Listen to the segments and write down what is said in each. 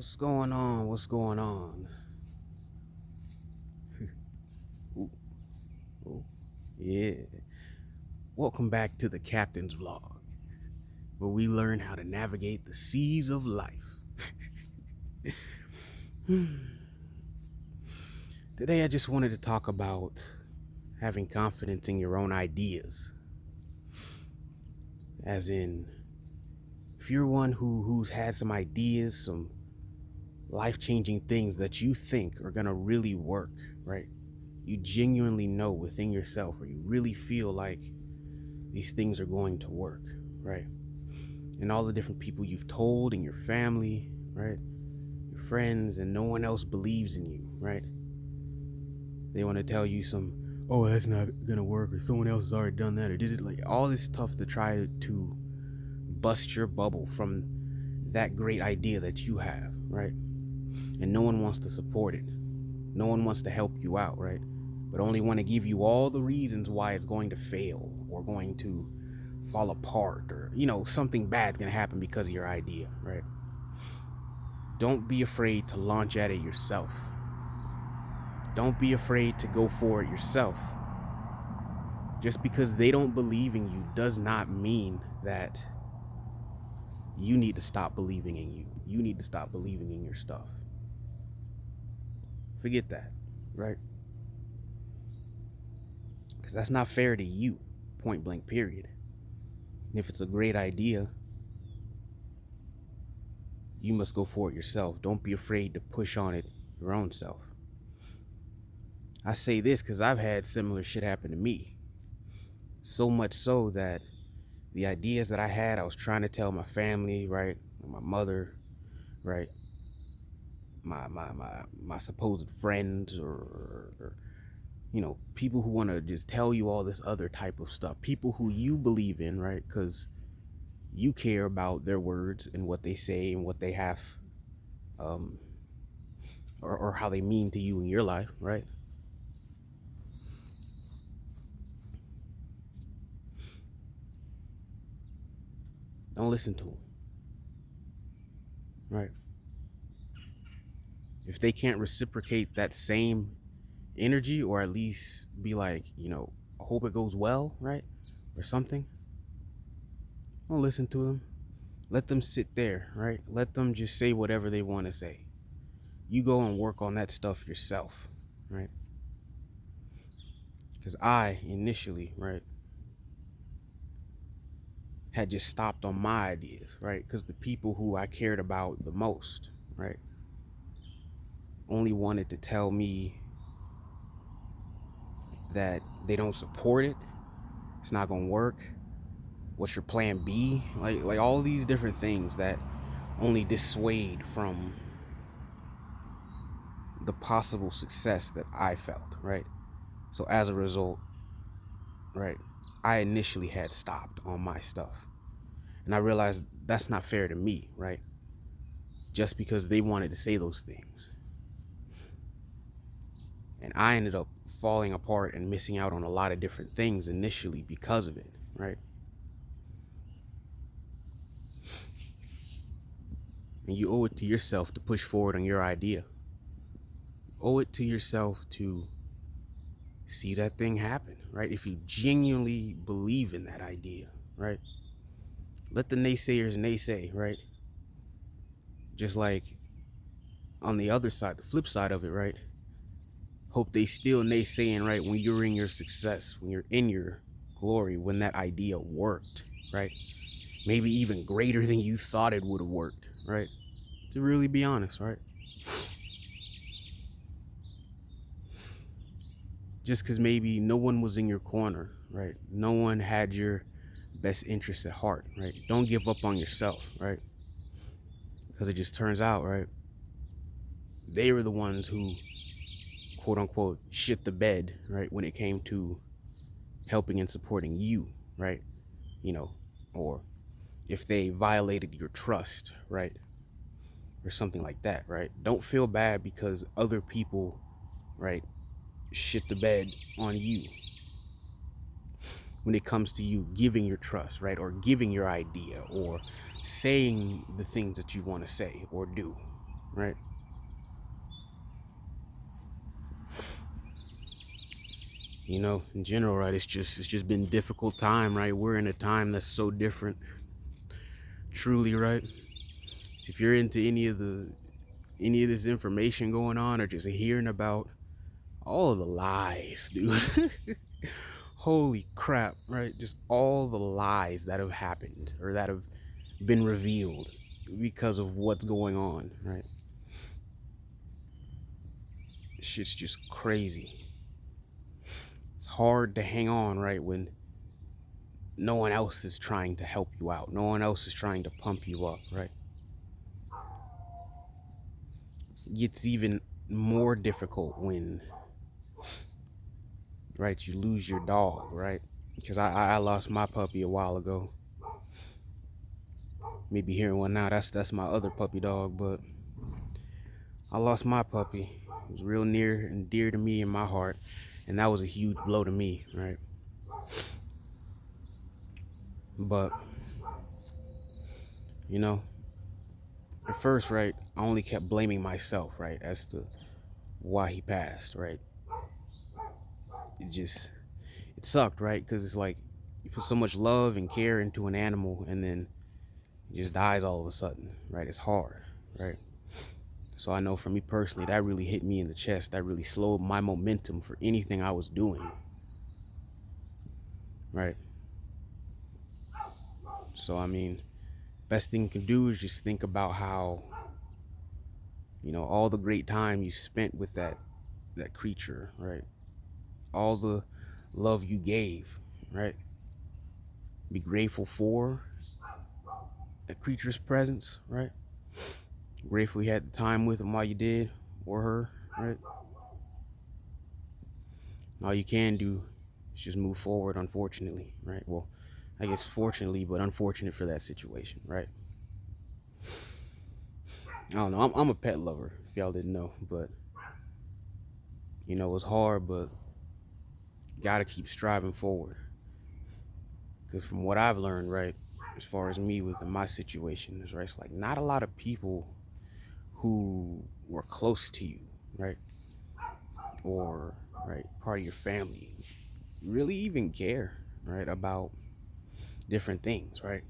What's going on? What's going on? Ooh, ooh, yeah. Welcome back to the Captain's vlog, where we learn how to navigate the seas of life. Today, I just wanted to talk about having confidence in your own ideas. As in, if you're one who's had some ideas, some life-changing things that you think are gonna really work, right? You genuinely know within yourself, or you really feel like these things are going to work, right? And all the different people you've told in your family, right? Your friends, and no one else believes in you, right? They want to tell you oh, that's not gonna work, or someone else has already done that, or did it, like all this stuff to try to bust your bubble from that great idea that you have, right? And no one wants to support it. No one wants to help you out, right? But only want to give you all the reasons why it's going to fail or going to fall apart, or something bad's gonna happen because of your idea, right? Don't be afraid to launch at it yourself. Don't be afraid to go for it yourself. Just because they don't believe in you does not mean that you need to stop believing in you. You need to stop believing in your stuff. Forget that, right? Because that's not fair to you, point blank, period. And if it's a great idea, you must go for it yourself. Don't be afraid to push on it your own self. I say this because I've had similar shit happen to me. So much so that the ideas that I had, I was trying to tell my family, right? My mother, right? My supposed friends, or people who want to just tell you all this other type of stuff. People who you believe in, right? Because you care about their words and what they say and what they have, um, or how they mean to you in your life, right? Don't listen to them, right? If they can't reciprocate that same energy, or at least be like, I hope it goes well, right? Or something, don't listen to them. Let them sit there, right? Let them just say whatever they want to say. You go and work on that stuff yourself, right? Because I initially, right, had just stopped on my ideas, right? Because the people who I cared about the most, right, only wanted to tell me that they don't support it, it's not gonna work, what's your plan B, like all these different things that only dissuade from the possible success that I felt, right? So as a result, right, I initially had stopped on my stuff. And I realized that's not fair to me, right? Just because they wanted to say those things. And I ended up falling apart and missing out on a lot of different things initially because of it, right? And you owe it to yourself to push forward on your idea. You owe it to yourself to see that thing happen, right? If you genuinely believe in that idea, right? Let the naysayers naysay, right? Just like on the other side, the flip side of it, right? Hope they still naysaying, right? When you're in your success, when you're in your glory, when that idea worked, right? Maybe even greater than you thought it would have worked, right? To really be honest, right? Just because maybe no one was in your corner, right? No one had your best interests at heart, right? Don't give up on yourself, right? Because it just turns out, right, they were the ones who, quote unquote, shit the bed, right, when it came to helping and supporting you, right? You know, or if they violated your trust, right, or something like that, right? Don't feel bad because other people, right, shit the bed on you when it comes to you giving your trust, right, or giving your idea, or saying the things that you want to say or do. right? In general, right? It's just been difficult time, right? We're in a time that's so different, truly, right? So if you're into any of this information going on, or just hearing about all of the lies, dude. Holy crap, right? Just all the lies that have happened or that have been revealed because of what's going on, right? Shit's just crazy. It's hard to hang on, right, when no one else is trying to help you out. No one else is trying to pump you up, right? It gets even more difficult when, right, you lose your dog, right? Because I lost my puppy a while ago. Maybe hearing one now, that's my other puppy dog, but I lost my puppy. It was real near and dear to me in my heart, and that was a huge blow to me, right? But you know, at first, right, I only kept blaming myself, right, as to why he passed, right? It sucked, right? Because it's like you put so much love and care into an animal, and then it just dies all of a sudden, right? It's hard, right? So I know for me personally, that really hit me in the chest. That really slowed my momentum for anything I was doing, right? So I mean, best thing you can do is just think about how, all the great time you spent with that creature, right? All the love you gave, right? Be grateful for that creature's presence, right? Grateful you had the time with him while you did, or her, right? All you can do is just move forward, unfortunately, right? Well, I guess fortunately, but unfortunate for that situation, right? I don't know. I'm a pet lover, if y'all didn't know, but it's hard, but gotta keep striving forward. Because from what I've learned, right, as far as me with my situation is, right, it's like not a lot of people who were close to you, right, or right, part of your family, really even care, right, about different things, right?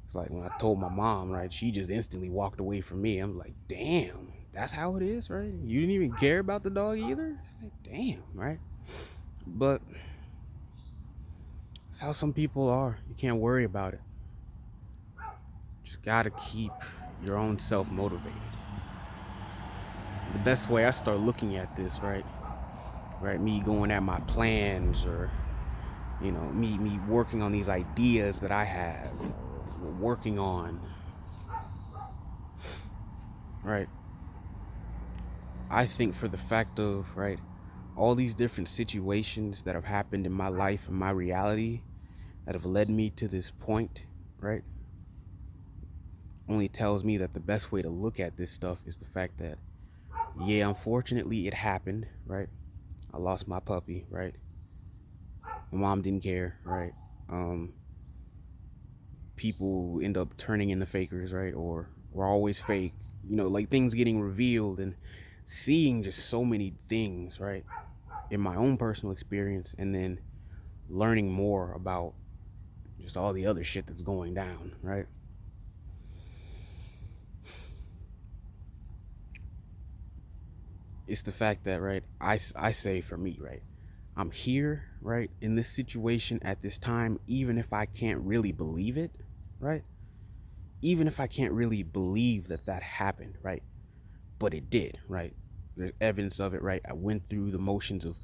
It's like when I told my mom, right, she just instantly walked away from me. I'm like, damn, that's how it is, right? You didn't even care about the dog either? It's like, damn, right? But that's how some people are. You can't worry about it. Just gotta keep your own self motivated. The best way I start looking at this, right, me going at my plans, or me working on these ideas that I have, working on, right? I think for the fact of, right, all these different situations that have happened in my life and my reality that have led me to this point, right, only tells me that the best way to look at this stuff is the fact that, yeah, unfortunately it happened, right? I lost my puppy, right? My mom didn't care, right? Um, People end up turning into fakers, right? Or we're always fake, like things getting revealed, and seeing just so many things, right? In my own personal experience, and then learning more about just all the other shit that's going down, right? It's the fact that, right, I say for me, right, I'm here, right, in this situation at this time, even if I can't really believe it, right? Even if I can't really believe that happened, right? But it did, right? There's evidence of it, right? I went through the motions of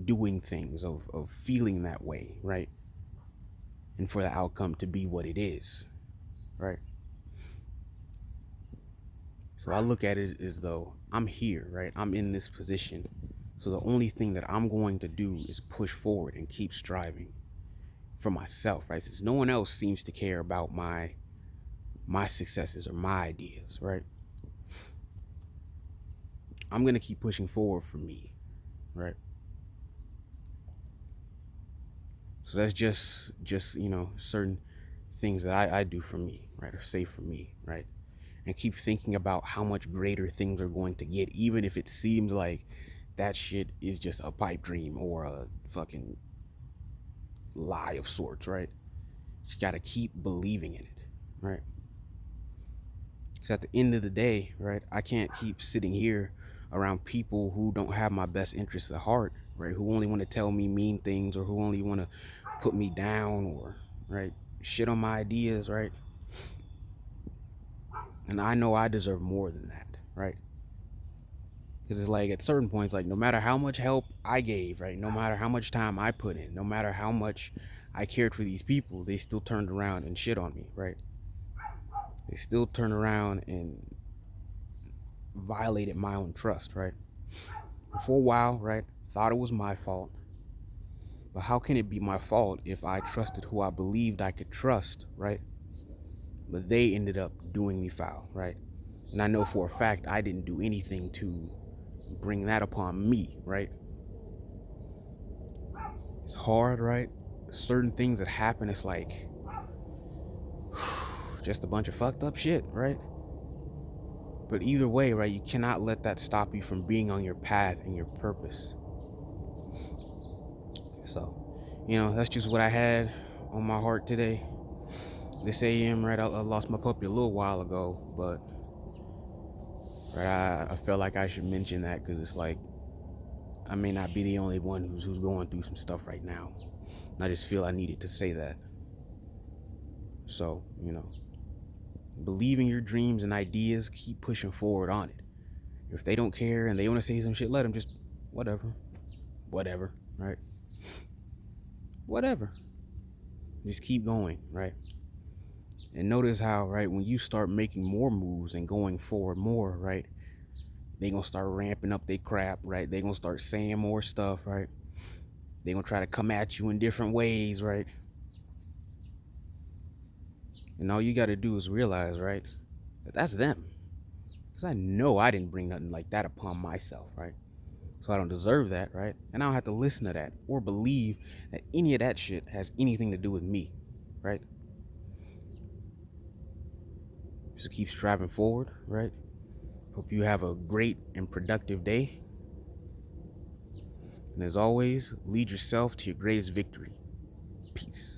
doing things, of feeling that way, right? And for the outcome to be what it is, right? So I look at it as though I'm here, right? I'm in this position. So the only thing that I'm going to do is push forward and keep striving for myself, right? Since no one else seems to care about my successes or my ideas, right? I'm gonna keep pushing forward for me, right? So that's just certain things that I do for me, right? Or say for me, right? and keep thinking about how much greater things are going to get, even if it seems like that shit is just a pipe dream or a fucking lie of sorts, right? You gotta keep believing in it, right? Because at the end of the day, right, I can't keep sitting here around people who don't have my best interests at heart, right? Who only want to tell me mean things, or who only want to put me down, or, right, shit on my ideas, right? And I know I deserve more than that, right? Because it's like at certain points, like no matter how much help I gave, right, no matter how much time I put in, no matter how much I cared for these people, they still turned around and shit on me, right? They still turned around and violated my own trust, right? For a while, right, thought it was my fault. But how can it be my fault if I trusted who I believed I could trust, right? But they ended up doing me foul, right? And I know for a fact I didn't do anything to bring that upon me, right? It's hard, right? Certain things that happen, it's like just a bunch of fucked up shit, right? But either way, right, you cannot let that stop you from being on your path and your purpose. So, that's just what I had on my heart today. This AM, right, I lost my puppy a little while ago, but right, I felt like I should mention that because it's like I may not be the only one who's going through some stuff right now. I just feel I needed to say that. So, believe in your dreams and ideas, keep pushing forward on it. If they don't care and they want to say some shit, let them just whatever, right? Whatever. Just keep going, right? And notice how, right, when you start making more moves and going forward more, right, they gonna start ramping up their crap, right? They gonna start saying more stuff, right? They gonna try to come at you in different ways, right? And all you gotta do is realize, right, that that's them. Because I know I didn't bring nothing like that upon myself, right? So I don't deserve that, right? And I don't have to listen to that or believe that any of that shit has anything to do with me, right? So keep striving forward, right? Hope you have a great and productive day. And as always, lead yourself to your greatest victory. Peace.